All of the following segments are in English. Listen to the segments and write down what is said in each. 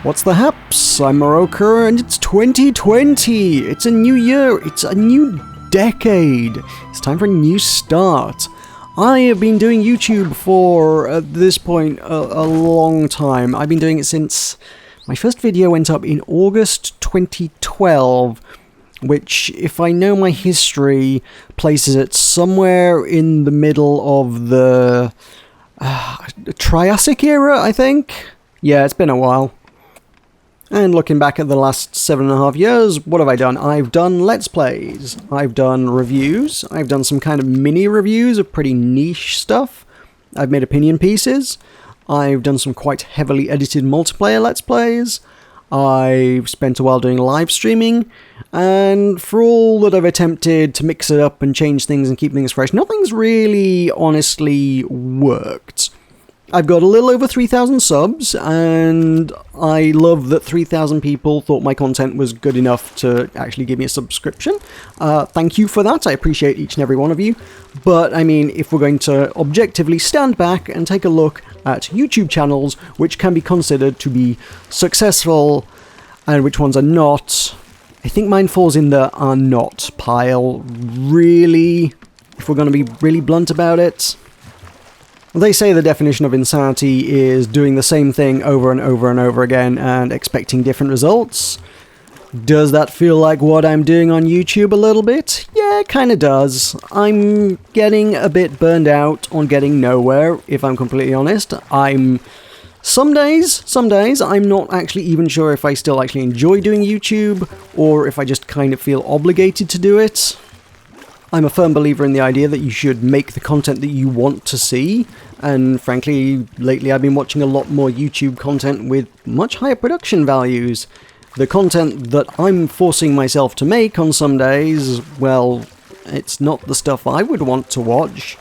What's the haps? I'm Moroka and it's 2020! It's a new year, it's a new decade! It's time for a new start. I have been doing YouTube for, at this point, a long time. I've been doing it since my first video went up in August 2012, which, if I know my history, places it somewhere in the middle of the Triassic era, I think? Yeah, it's been a while. And looking back at the last 7.5 years, what have I done? I've done Let's Plays, I've done reviews, I've done some kind of mini reviews of pretty niche stuff, I've made opinion pieces, I've done some quite heavily edited multiplayer Let's Plays, I've spent a while doing live streaming, and for all that I've attempted to mix it up and change things and keep things fresh, nothing's really honestly worked. I've got a little over 3,000 subs, and I love that 3,000 people thought my content was good enough to actually give me a subscription. Thank you for that, I appreciate each and every one of you. But, I mean, if we're going to objectively stand back and take a look at YouTube channels which can be considered to be successful, and which ones are not, I think mine falls in the are not pile, really, if we're going to be really blunt about it. They say the definition of insanity is doing the same thing over and over and over again and expecting different results. Does that feel like what I'm doing on YouTube a little bit? Yeah, it kinda does. I'm getting a bit burned out on getting nowhere, if I'm completely honest. Some days, I'm not actually even sure if I still actually enjoy doing YouTube, or if I just kind of feel obligated to do it. I'm a firm believer in the idea that you should make the content that you want to see, and frankly, lately I've been watching a lot more YouTube content with much higher production values. The content that I'm forcing myself to make on some days, well, it's not the stuff I would want to watch.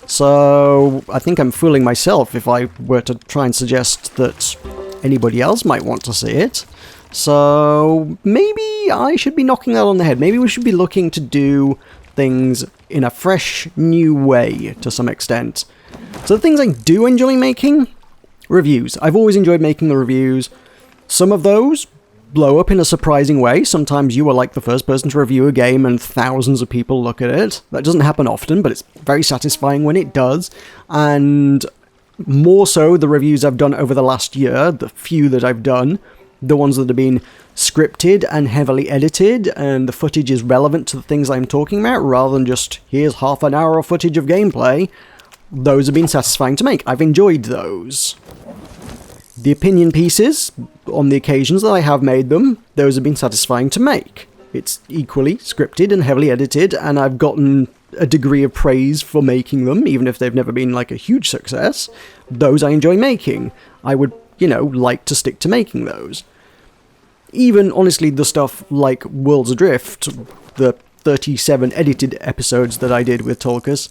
So I think I'm fooling myself if I were to try and suggest that anybody else might want to see it. So maybe I should be knocking that on the head. Maybe we should be looking to do things in a fresh, new way, to some extent. So the things I do enjoy making? Reviews. I've always enjoyed making the reviews. Some of those blow up in a surprising way. Sometimes you are like the first person to review a game and thousands of people look at it. That doesn't happen often, but it's very satisfying when it does. And more so, the reviews I've done over the last year, the few that I've done, the ones that have been scripted and heavily edited, and the footage is relevant to the things I'm talking about, rather than just, here's half an hour of footage of gameplay. Those have been satisfying to make. I've enjoyed those. The opinion pieces, on the occasions that I have made them, those have been satisfying to make. It's equally scripted and heavily edited, and I've gotten a degree of praise for making them, even if they've never been like a huge success. Those I enjoy making. I would, like to stick to making those. Even, honestly, the stuff like Worlds Adrift, the 37 edited episodes that I did with Tulkas,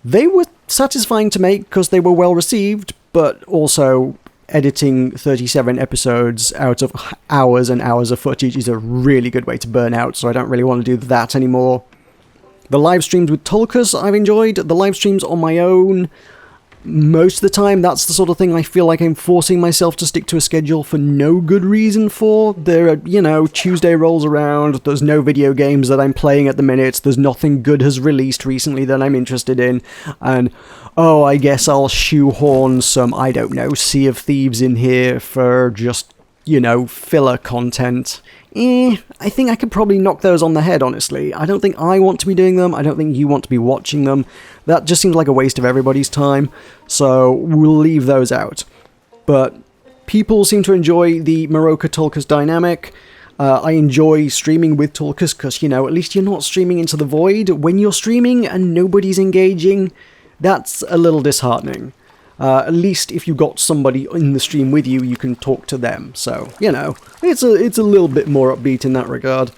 they were satisfying to make because they were well received, but also editing 37 episodes out of hours and hours of footage is a really good way to burn out, so I don't really want to do that anymore. The live streams with Tulkas I've enjoyed. The live streams on my own, most of the time, that's the sort of thing I feel like I'm forcing myself to stick to a schedule for no good reason for. There are, Tuesday rolls around, there's no video games that I'm playing at the minute, there's nothing good has released recently that I'm interested in, and, I guess I'll shoehorn some, Sea of Thieves in here for just, filler content. I think I could probably knock those on the head, honestly. I don't think I want to be doing them, I don't think you want to be watching them. That just seems like a waste of everybody's time, so we'll leave those out. But people seem to enjoy the Moroka Tulkas dynamic. I enjoy streaming with Tulkas because, at least you're not streaming into the void. When you're streaming and nobody's engaging, that's a little disheartening. At least if you've got somebody in the stream with you, you can talk to them. So, it's a little bit more upbeat in that regard.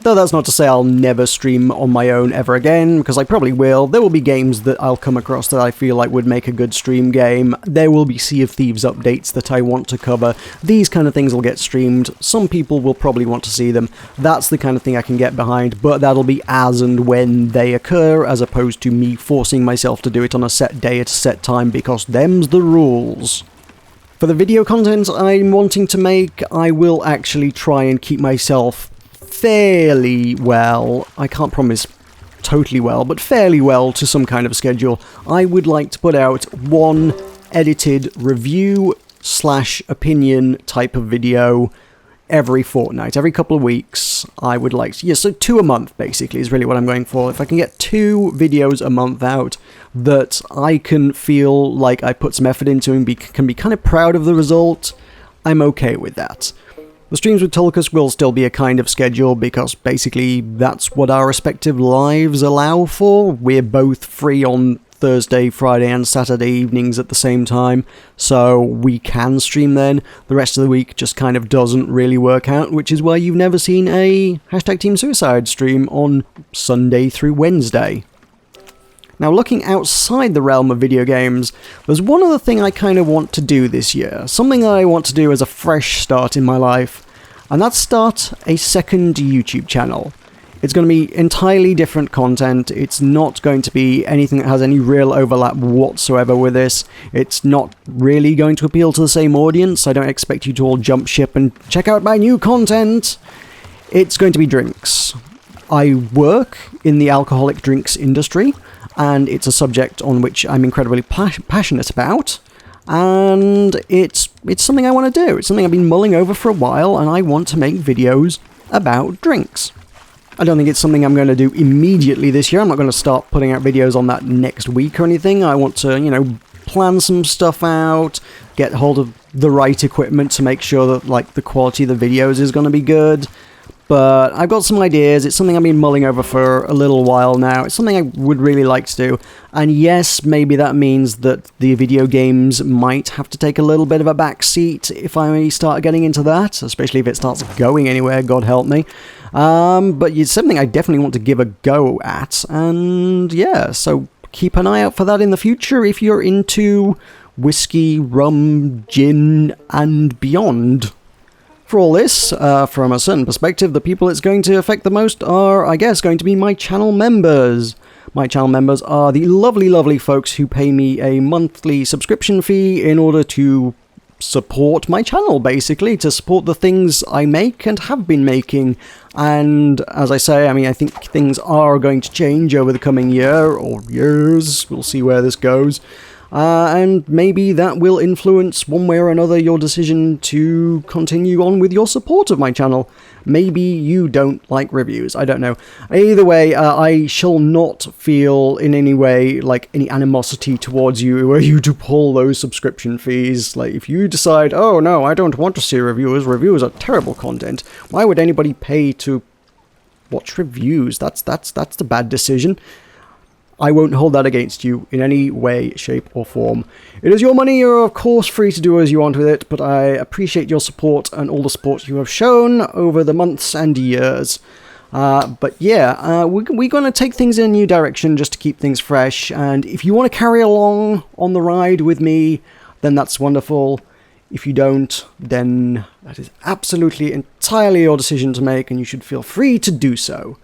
Though that's not to say I'll never stream on my own ever again, because I probably will. There will be games that I'll come across that I feel like would make a good stream game. There will be Sea of Thieves updates that I want to cover. These kind of things will get streamed. Some people will probably want to see them. That's the kind of thing I can get behind, but that'll be as and when they occur, as opposed to me forcing myself to do it on a set day at a set time, because them's the rules. For the video content I'm wanting to make, I will actually try and keep myself fairly well. I can't promise totally well, but fairly well to some kind of schedule. I would like to put out one edited review/opinion type of video every fortnight, every couple of weeks. I would like to, so 2 a month basically is really what I'm going for. If I can get 2 videos a month out that I can feel like I put some effort into and can be kind of proud of the result, I'm okay with that. The streams with Tulkas will still be a kind of schedule because basically that's what our respective lives allow for. We're both free on Thursday, Friday and Saturday evenings at the same time, so we can stream then. The rest of the week just kind of doesn't really work out, which is why you've never seen a #Team Suicide stream on Sunday through Wednesday. Now, looking outside the realm of video games, there's one other thing I kind of want to do this year, something that I want to do as a fresh start in my life, and that's start a second YouTube channel. It's going to be entirely different content. It's not going to be anything that has any real overlap whatsoever with this. It's not really going to appeal to the same audience. I don't expect you to all jump ship and check out my new content. It's going to be drinks. I work in the alcoholic drinks industry, and it's a subject on which I'm incredibly passionate about. And it's something I want to do. It's something I've been mulling over for a while, and I want to make videos about drinks. I don't think it's something I'm going to do immediately this year. I'm not going to start putting out videos on that next week or anything. I want to, plan some stuff out, get hold of the right equipment to make sure that, the quality of the videos is going to be good. But I've got some ideas. It's something I've been mulling over for a little while now. It's something I would really like to do. And yes, maybe that means that the video games might have to take a little bit of a back seat if I start getting into that, especially if it starts going anywhere, God help me. But it's something I definitely want to give a go at. And yeah, so keep an eye out for that in the future if you're into whiskey, rum, gin, and beyond. For all this, from a certain perspective, the people it's going to affect the most are, I guess, going to be my channel members. My channel members are the lovely, lovely folks who pay me a monthly subscription fee in order to support my channel, basically, to support the things I make and have been making. And as I say, I think things are going to change over the coming year, or years. We'll see where this goes. And maybe that will influence one way or another your decision to continue on with your support of my channel. Maybe you don't like reviews, I don't know. Either way, I shall not feel in any way any animosity towards you were you to pull those subscription fees. If you decide, oh no, I don't want to see reviews are terrible content, why would anybody pay to watch reviews? That's the bad decision. I won't hold that against you in any way, shape, or form. It is your money, you're of course free to do as you want with it, but I appreciate your support and all the support you have shown over the months and years. But yeah, we're going to take things in a new direction just to keep things fresh, and if you want to carry along on the ride with me, then that's wonderful. If you don't, then that is absolutely entirely your decision to make, and you should feel free to do so.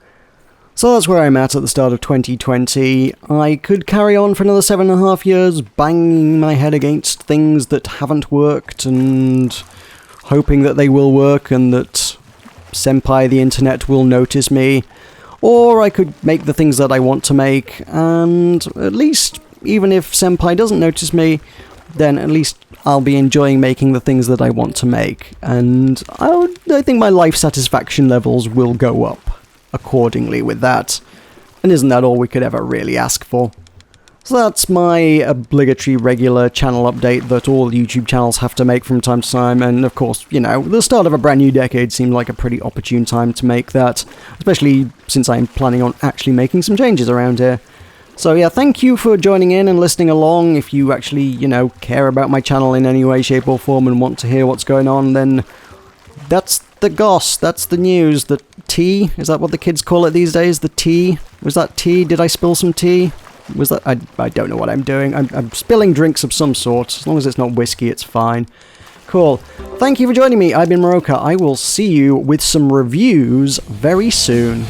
So that's where I'm at the start of 2020. I could carry on for another 7.5 years, banging my head against things that haven't worked and hoping that they will work and that Senpai the internet will notice me. Or I could make the things that I want to make, and at least, even if Senpai doesn't notice me, then at least I'll be enjoying making the things that I want to make. And I think my life satisfaction levels will go up accordingly with that. And isn't that all we could ever really ask for? So that's my obligatory regular channel update that all YouTube channels have to make from time to time, and of course, the start of a brand new decade seemed like a pretty opportune time to make that, especially since I'm planning on actually making some changes around here. So yeah, thank you for joining in and listening along. If you actually, care about my channel in any way, shape or form and want to hear what's going on, then that's the goss, that's the news, the tea, is that what the kids call it these days, the tea? Was that tea? Did I spill some tea? Was that, I don't know what I'm doing, I'm spilling drinks of some sort, as long as it's not whiskey, it's fine. Cool. Thank you for joining me, I've been Moroka, I will see you with some reviews very soon.